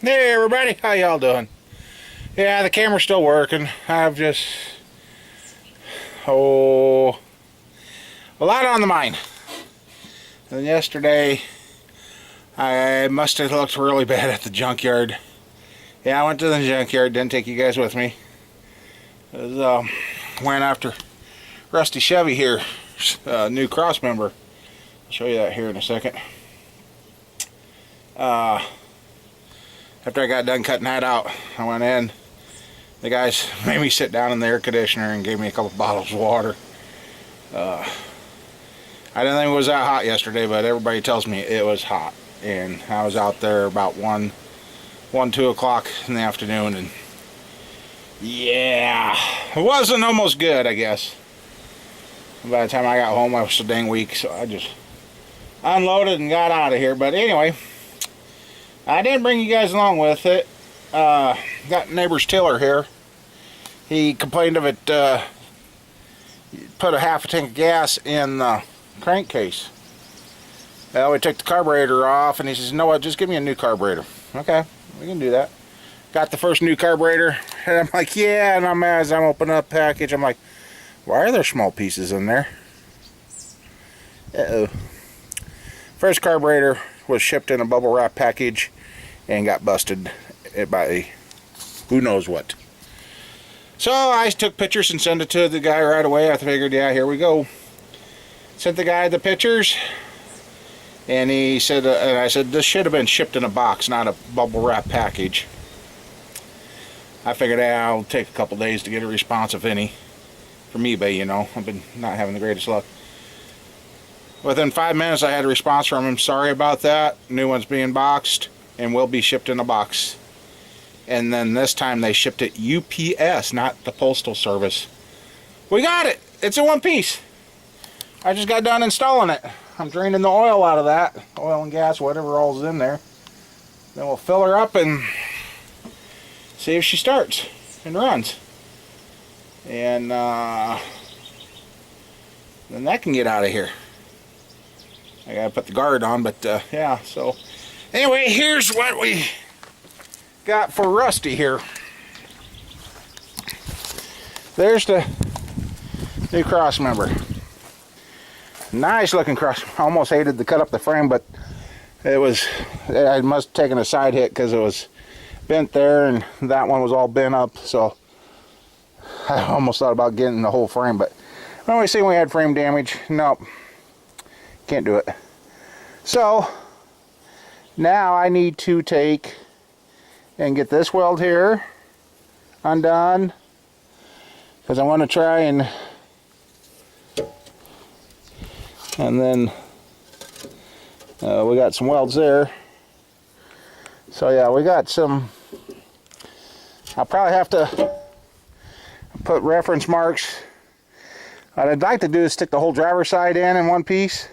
Hey everybody, how y'all doing? Yeah, the camera's still working. I've just a lot on the mind. And yesterday I must have looked really bad at the junkyard. Yeah, I went to the junkyard, didn't take you guys with me. Went after Rusty Chevy here, new cross member. I'll show you that here in a second. After I got done cutting that out, I went in. The guys made me sit down in the air conditioner and gave me a couple bottles of water. I didn't think it was that hot yesterday, but everybody tells me it was hot. And I was out there about 2 o'clock in the afternoon, and yeah, it wasn't almost good, I guess. By the time I got home, I was so dang weak, so I just unloaded and got out of here. But anyway, I didn't bring you guys along with it. Got neighbor's tiller here. He complained of it, put a half a tank of gas in the crankcase. Well, we took the carburetor off, and he says, "You know what, just give me a new carburetor." Okay, we can do that. Got the first new carburetor, and I'm like, yeah, and as I'm opening up the package, I'm like, why are there small pieces in there? Uh-oh. First carburetor was shipped in a bubble wrap package and got busted by who knows what. So I took pictures and sent it to the guy right away. I figured, yeah, here we go. Sent the guy the pictures, and he said, and I said, this should have been shipped in a box, not a bubble wrap package. I figured, yeah, I'll take a couple days to get a response, if any, from eBay. You know, I've been not having the greatest luck. Within 5 minutes, I had a response from him. Sorry about that. New one's being boxed and will be shipped in a box. And then this time they shipped it UPS, not the Postal Service. We got it. It's in one piece. I just got done installing it. I'm draining the oil out of that. Oil and gas, whatever all's in there. Then we'll fill her up and see if she starts and runs. And then that can get out of here. I gotta put the guard on, but yeah, so anyway, here's what we got for Rusty here. There's the new cross member. Nice looking cross. I almost hated to cut up the frame, but I must have taken a side hit because it was bent there, and that one was all bent up, so I almost thought about getting the whole frame. But when we see we had frame damage, nope, can't do it. So now I need to take and get this weld here undone, because I want to try and then we got some welds there. So yeah, we got some. I'll probably have to put reference marks. What I'd like to do is stick the whole driver's side in one piece.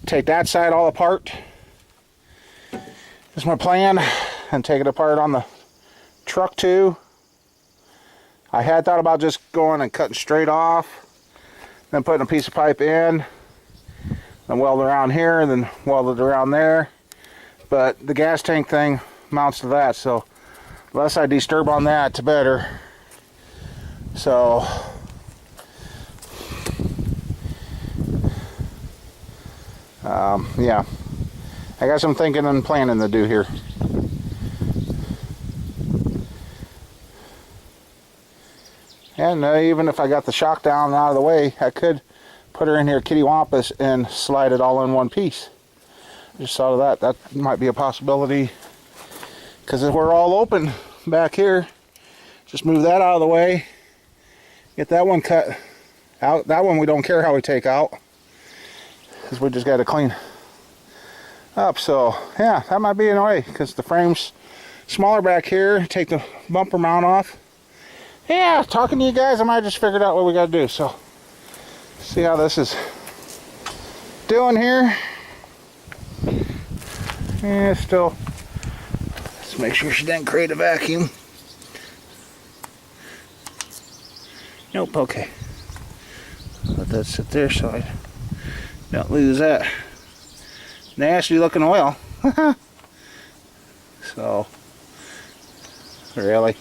Take that side all apart. That's my plan. And take it apart on the truck too. I had thought about just going and cutting straight off, then putting a piece of pipe in, then weld around here, and then weld it around there. But the gas tank thing mounts to that, so the less I disturb on that, the better. So yeah, I got some thinking and planning to do here. And even if I got the shock down and out of the way, I could put her in here kittywampus and slide it all in one piece. Just thought of that. That might be a possibility, because we're all open back here. Just move that out of the way. Get that one cut out. That one we don't care how we take out, because we just got to clean up. So yeah, that might be an way, because the frame's smaller back here. Take the bumper mount off. Yeah, talking to you guys, I might have just figured out what we got to do. So see how this is doing here. Yeah, still. Let's make sure she didn't create a vacuum. Nope, okay. Let that sit there so I don't lose that nasty looking oil. So, really?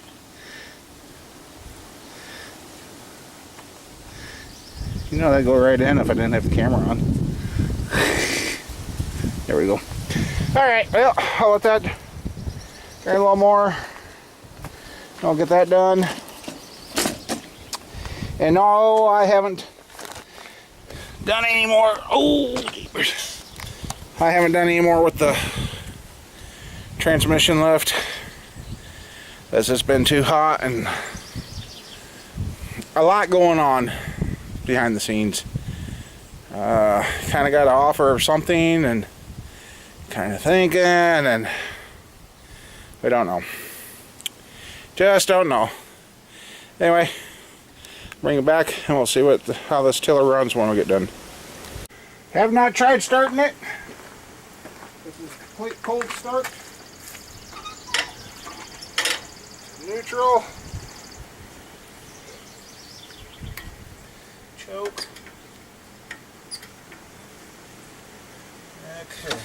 You know, that'd go right in if I didn't have the camera on. There we go. Alright, well, I'll let that dry a little more. I'll get that done. And no, I haven't done any more. Oh, I haven't done any more with the transmission lift, as it's been too hot and a lot going on behind the scenes. Kind of got an offer of something and kind of thinking, and we don't know. Just don't know. Anyway, bring it back and we'll see how this tiller runs when we get done. Have not tried starting it. This is a complete cold start. Neutral. Choke. Okay.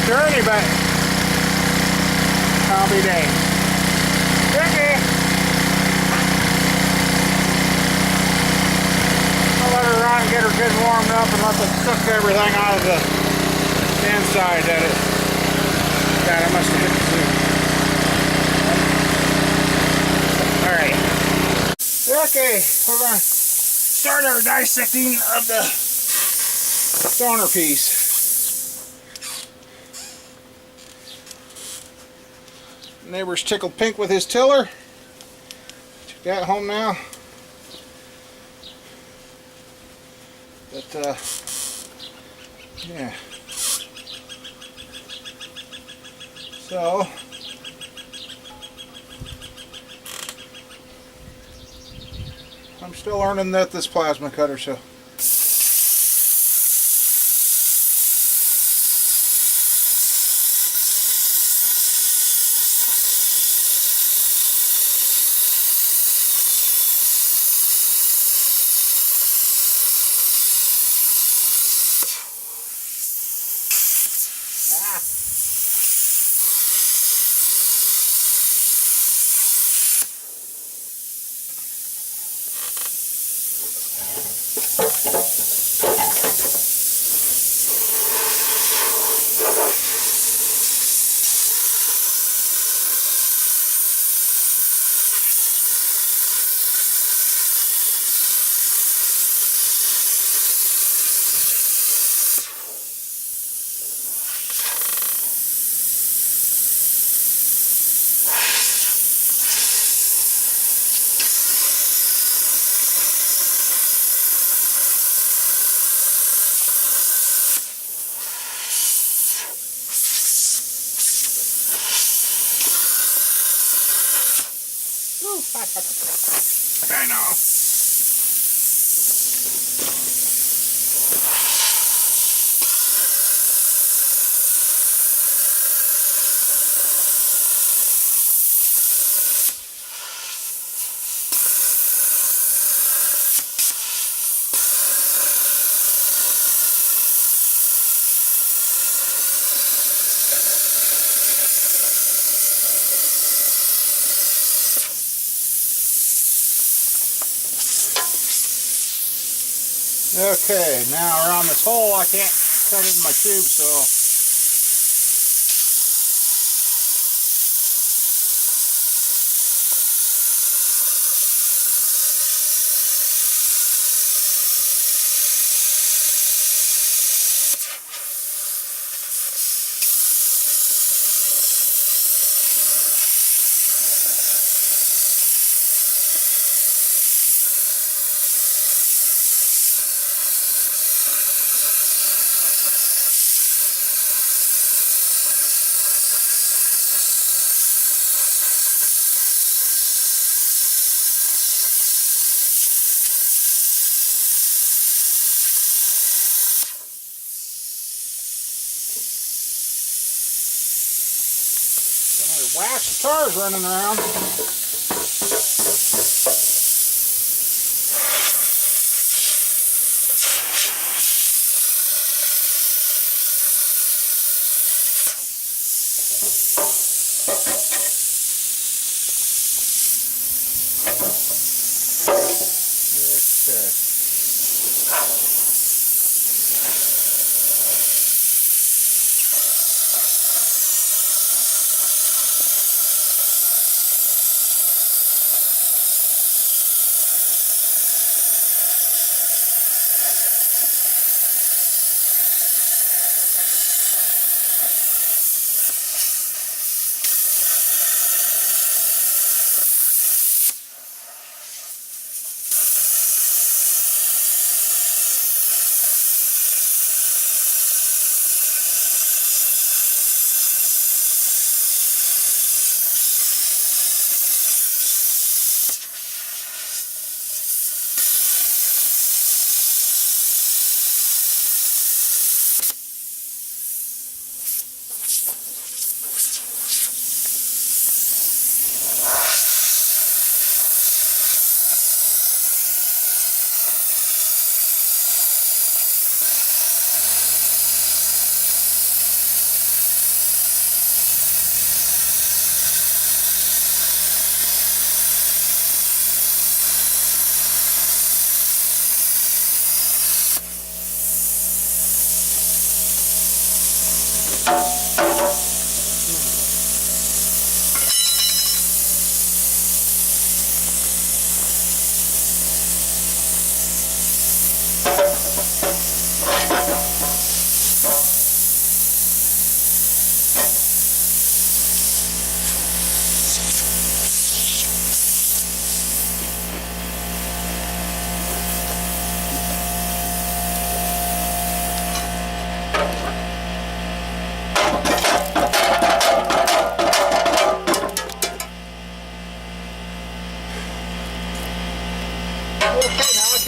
Dirty, but I'll be dang. Tricky. I'll let her run, get her good warmed up, and let it cook everything out of the inside that it. God, I must have hit the zoom. Alright. Okay, we're going to start our dissecting of the stoner piece. Neighbor's tickled pink with his tiller. Took that home now. But yeah. So I'm still learning this plasma cutter, so I know. Okay, now around this hole I can't cut into my tube, so wax cars running around.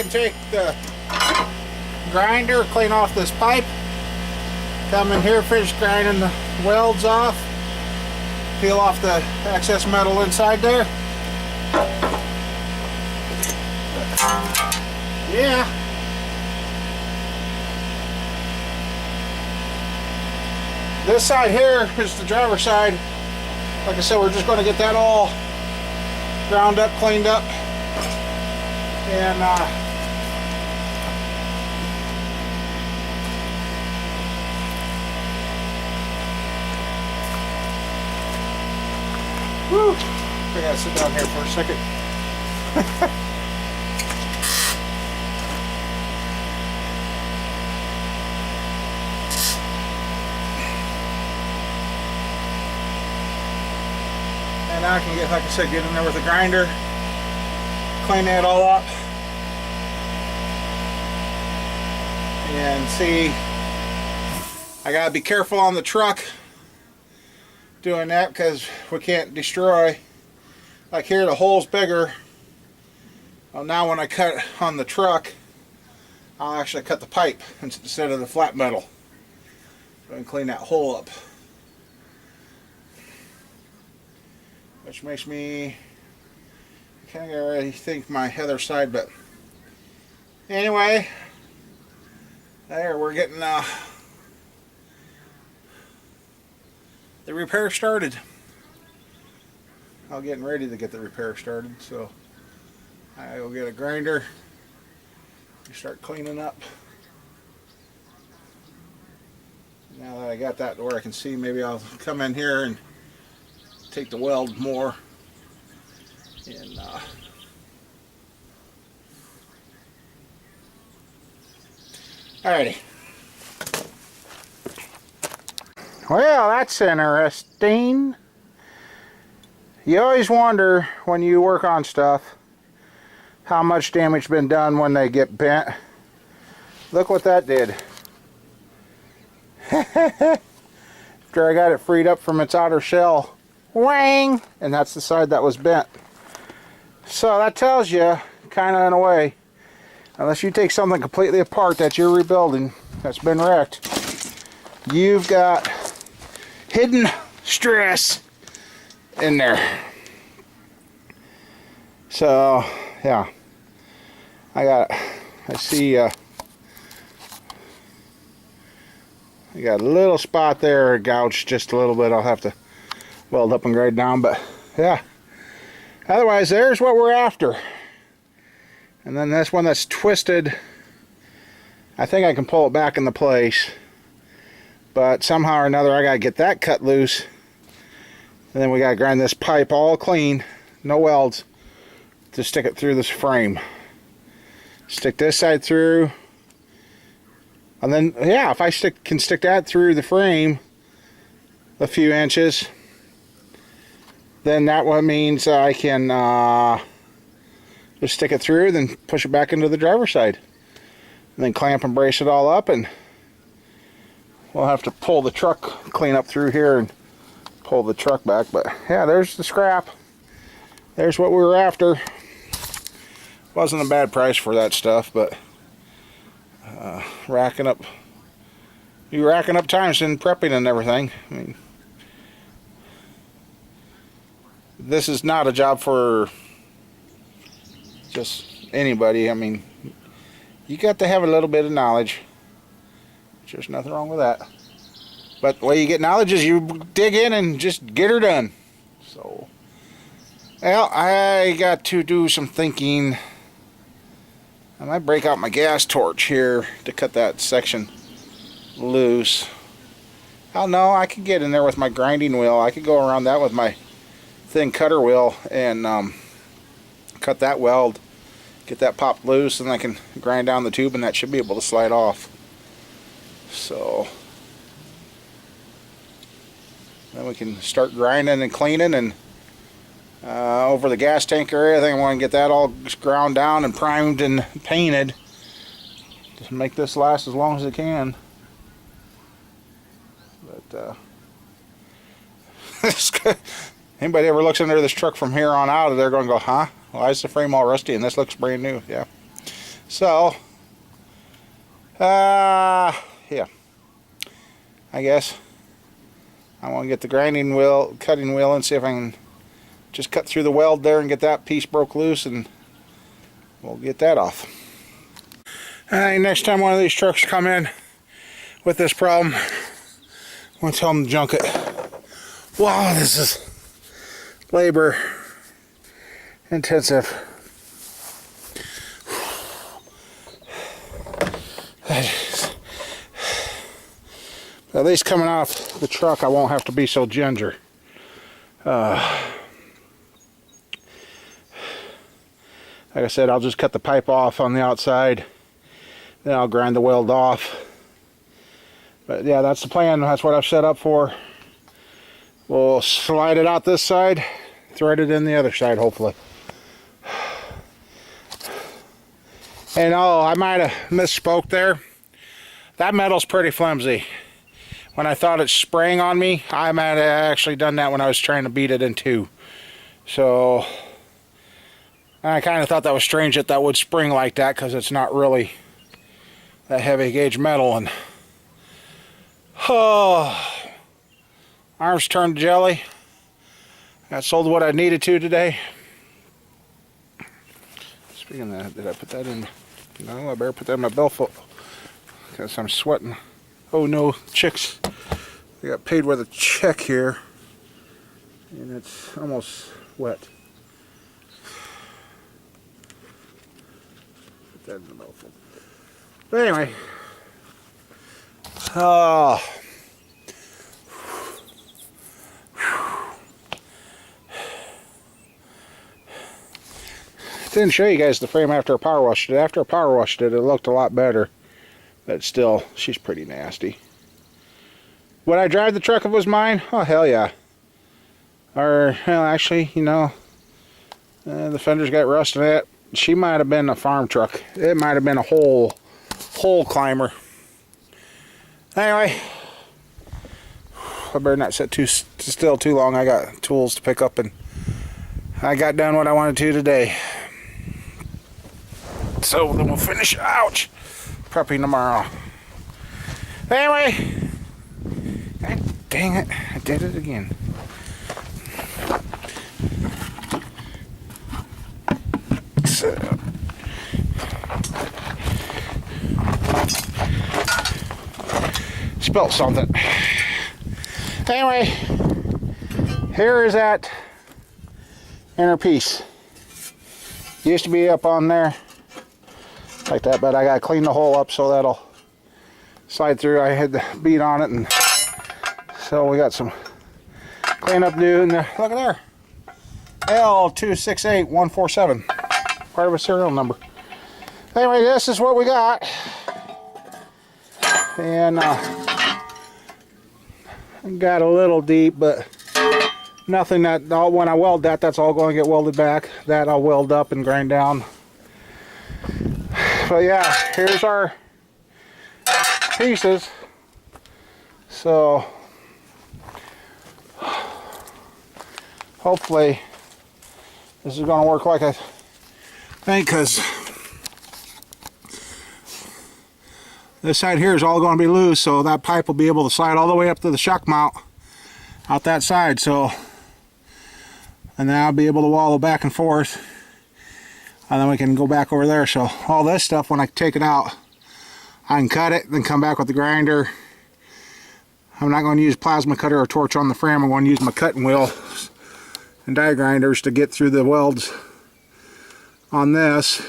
Take the grinder, clean off this pipe, come in here, finish grinding the welds off, peel off the excess metal inside there. Yeah. This side here is the driver's side. Like I said, we're just going to get that all ground up, cleaned up, and Whew. I gotta sit down here for a second. And now I can get, like I said, get in there with a grinder, clean that all up, and see, I gotta be careful on the truck doing that because we can't destroy. Like here, the hole's bigger. Well, now when I cut on the truck, I'll actually cut the pipe instead of the flat metal, so I can clean that hole up. Which makes me kind of already think my other side, but anyway, there we're getting the repair started. I'm getting ready to get the repair started, so I will get a grinder and start cleaning up. Now that I got that to where I can see, maybe I'll come in here and take the weld more and alrighty. Well, that's interesting. You always wonder when you work on stuff how much damage been done when they get bent. Look what that did. After I got it freed up from its outer shell, whang, and that's the side that was bent. So that tells you, kind of in a way, unless you take something completely apart that you're rebuilding, that's been wrecked, you've got hidden stress in there. So yeah, I see I got a little spot there gouged just a little bit. I'll have to weld up and grade down, but yeah, otherwise there's what we're after. And then this one that's twisted, I think I can pull it back into place, but somehow or another I gotta get that cut loose, and then we gotta grind this pipe all clean, no welds, to stick it through this frame. Stick this side through, and then yeah, if I can stick that through the frame a few inches, then that one means I can just stick it through, then push it back into the driver's side, and then clamp and brace it all up, and we'll have to pull the truck clean up through here and pull the truck back. But yeah, there's the scrap. There's what we were after. Wasn't a bad price for that stuff, but racking up times in prepping and everything. I mean, this is not a job for just anybody. I mean, you got to have a little bit of knowledge. There's nothing wrong with that. But the way you get knowledge is you dig in and just get her done. So, well, I got to do some thinking. I might break out my gas torch here to cut that section loose. Oh no, I could get in there with my grinding wheel. I could go around that with my thin cutter wheel and cut that weld, get that popped loose, and I can grind down the tube, and that should be able to slide off. So then we can start grinding and cleaning, and over the gas tank area, I think I want to get that all ground down and primed and painted to make this last as long as it can. But anybody ever looks under this truck from here on out, they're going to go, huh? Why is the frame all rusty and this looks brand new? Yeah. So, yeah. I guess I want to get the grinding wheel, cutting wheel, and see if I can just cut through the weld there and get that piece broke loose, and we'll get that off. Alright, next time one of these trucks come in with this problem, I'm going to tell them to junk it. Wow, this is labor intensive. At least coming off the truck, I won't have to be so ginger. Like I said, I'll just cut the pipe off on the outside, then I'll grind the weld off. But yeah, that's the plan. That's what I've set up for. We'll slide it out this side, thread it in the other side, hopefully. And oh, I might have misspoke there. That metal's pretty flimsy. When I thought it's spraying on me, I might have actually done that when I was trying to beat it in two. So I kind of thought that was strange that would spring like that, because it's not really that heavy gauge metal. And oh, arms turned jelly. I sold what I needed to today. Speaking of that, did I put that in? No, I better put that in my billfold because I'm sweating. Oh no, chicks. I got paid with a check here, and it's almost wet. Put that in the billfold. But anyway, didn't show you guys the frame after I power washed it. After I power washed it, it looked a lot better. But still, she's pretty nasty. Would I drive the truck if it was mine? Oh, hell yeah. Or, well, actually, you know, the fenders got rust in it. She might have been a farm truck. It might have been a hole climber. Anyway, I better not sit still too long. I got tools to pick up, and I got done what I wanted to today. So then we'll finish. Ouch! Prepping tomorrow. Anyway, God dang it, I did it again. So, spilled something. Anyway, here is that inner piece. Used to be up on there like that, but I gotta clean the hole up so that'll slide through. I had the bead on it, and so we got some cleanup to do. And look at there, L268147, part of a serial number. Anyway, this is what we got, and got a little deep, but nothing that when I weld that's all going to get welded back. That I'll weld up and grind down. But yeah, here's our pieces. So hopefully this is going to work like I think, because this side here is all going to be loose, so that pipe will be able to slide all the way up to the shock mount out that side. So, and then I'll be able to wallow back and forth, and then we can go back over there. So all this stuff, when I take it out, I can cut it, then come back with the grinder. I'm not going to use plasma cutter or torch on the frame. I'm going to use my cutting wheel and die grinders to get through the welds on this,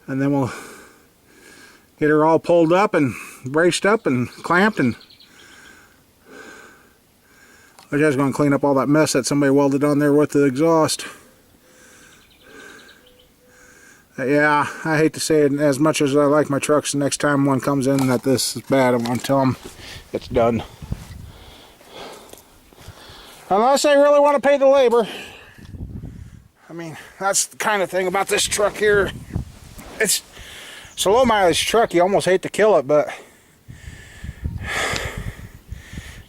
and then we'll get her all pulled up and braced up and clamped, and I'm just going to clean up all that mess that somebody welded on there with the exhaust. Yeah, I hate to say it, as much as I like my trucks, the next time one comes in that this is bad, I'm going to tell them it's done. Unless I really want to pay the labor. I mean, that's the kind of thing about this truck here. It's a low mileage truck. You almost hate to kill it, but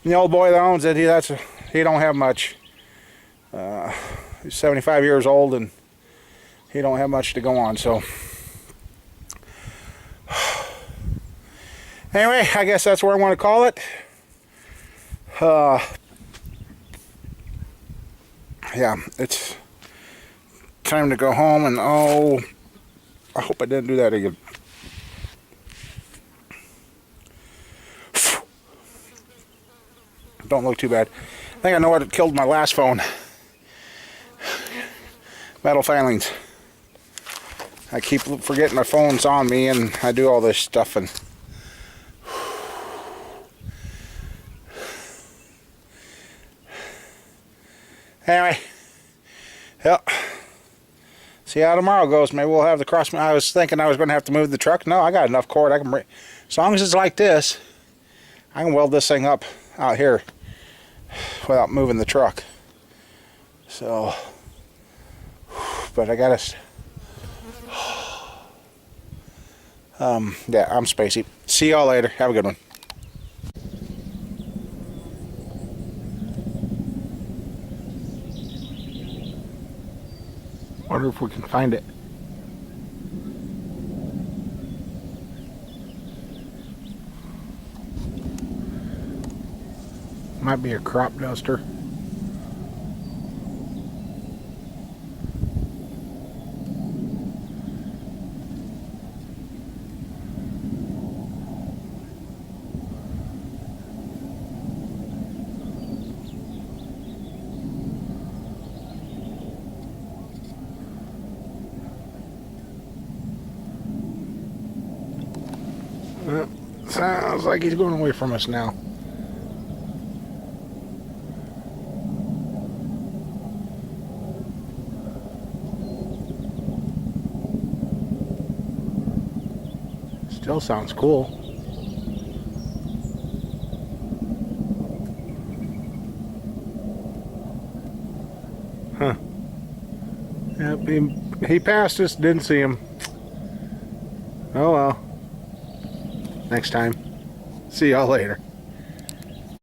the old boy that owns it, he don't have much. He's 75 years old, and he don't have much to go on. So anyway, I guess that's where I want to call it. Yeah, it's time to go home, and oh, I hope I didn't do that again. Don't look too bad. I think I know what killed my last phone. Metal filings. I keep forgetting my phone's on me, and I do all this stuff, and anyway, yep. See See how tomorrow goes. Maybe we'll have the cross. I was thinking I was going to have to move the truck. No, I got enough cord. I can bring, as long as it's like this, I can weld this thing up out here without moving the truck. So, but I gotta. Yeah, I'm spacey. See y'all later. Have a good one. Wonder if we can find it. Might be a crop duster. Sounds like he's going away from us now. Still sounds cool. Huh. Yep, he passed us, didn't see him. Oh well. Next time. See y'all later.